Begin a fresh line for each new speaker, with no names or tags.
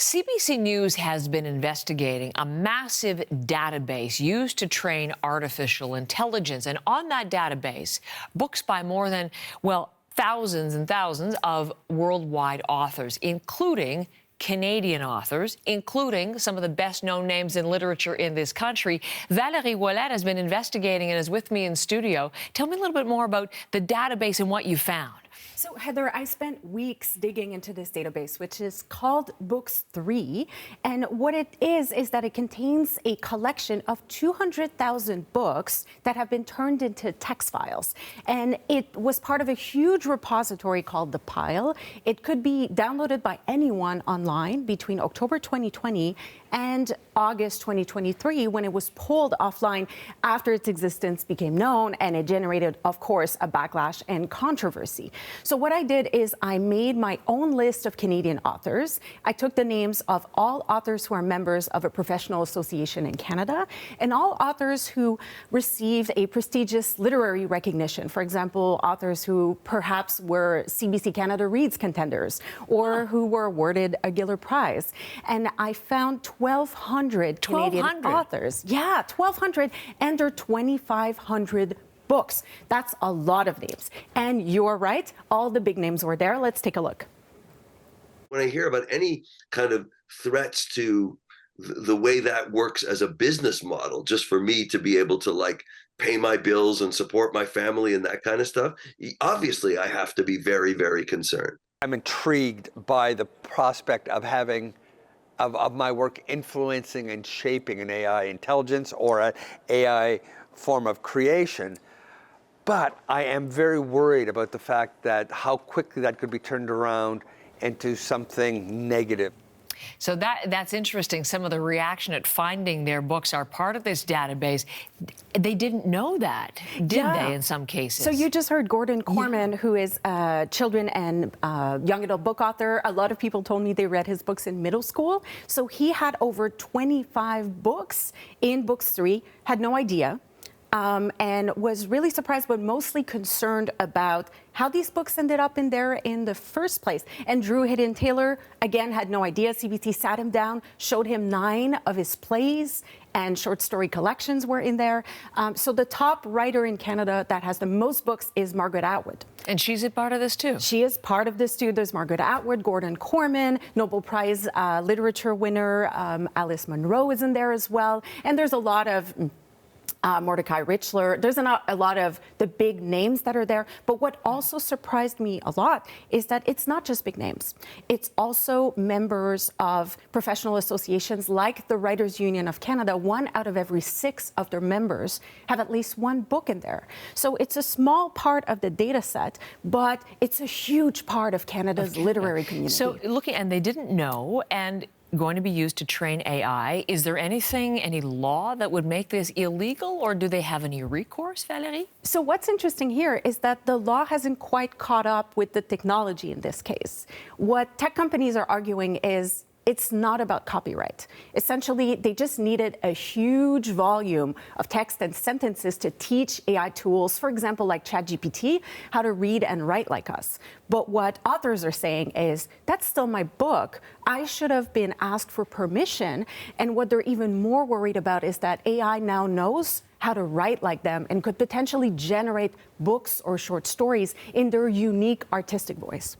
CBC News has been investigating a massive database used to train artificial intelligence. And on that database, books by more than, well, thousands and thousands of worldwide authors, including Canadian authors, including some of the best-known names in literature in this country. Valérie Ouellette has been investigating and is with me in studio. Tell me a little bit more about the database and what you found.
So, Heather, I spent weeks digging into this database, which is called Books 3. And what it is that it contains a collection of 200,000 books that have been turned into text files. And it was part of a huge repository called The Pile. It could be downloaded by anyone online between October 2020 and August 2023, when it was pulled offline after its existence became known, and it generated, of course, a backlash and controversy. So what I did is I made my own list of Canadian authors. I took the names of all authors who are members of a professional association in Canada, and all authors who received a prestigious literary recognition. For example, authors who perhaps were CBC Canada Reads contenders, or who were awarded a Giller Prize. And I found 1,200 Canadian authors. Yeah, 1,200, and there are 2,500 books. That's a lot of names. And you're right, all the big names were there. Let's take a look.
When I hear about any kind of threats to the way that works as a business model, just for me to be able to pay my bills and support my family and that kind of stuff, obviously I have to be very, very concerned.
I'm intrigued by the prospect of having of my work influencing and shaping an AI intelligence or an AI form of creation. But I am very worried about the fact that how quickly that could be turned around into something negative.
So that's interesting. Some of the reaction at finding their books are part of this database. They didn't know that, did they, in some cases?
So you just heard Gordon Corman, who is a children and young adult book author. A lot of people told me they read his books in middle school. So he had over 25 books in Books 3, had no idea. And was really surprised, but mostly concerned about how these books ended up in there in the first place. And Drew Hayden-Taylor, again, had no idea. CBC sat him down, showed him 9 of his plays and short story collections were in there. So the top writer in Canada that has the most books is Margaret Atwood.
And she's a part of this too?
She is part of this too. There's Margaret Atwood, Gordon Corman, Nobel Prize literature winner, Alice Munro is in there as well. And there's a lot of Mordecai Richler. There's a lot of the big names that are there. But what also surprised me a lot is that it's not just big names. It's also members of professional associations like the Writers' Union of Canada. 1 out of every 6 of their members have at least 1 book in there. So it's a small part of the data set, but it's a huge part of Canada's literary community.
So looking, and they didn't know, and going to be used to train AI. Is there any law that would make this illegal, or do they have any recourse, Valérie?
So what's interesting here is that the law hasn't quite caught up with the technology in this case. What tech companies are arguing is it's not about copyright. Essentially, they just needed a huge volume of text and sentences to teach AI tools, for example, like ChatGPT, how to read and write like us. But what authors are saying is, that's still my book. I should have been asked for permission. And what they're even more worried about is that AI now knows how to write like them and could potentially generate books or short stories in their unique artistic voice.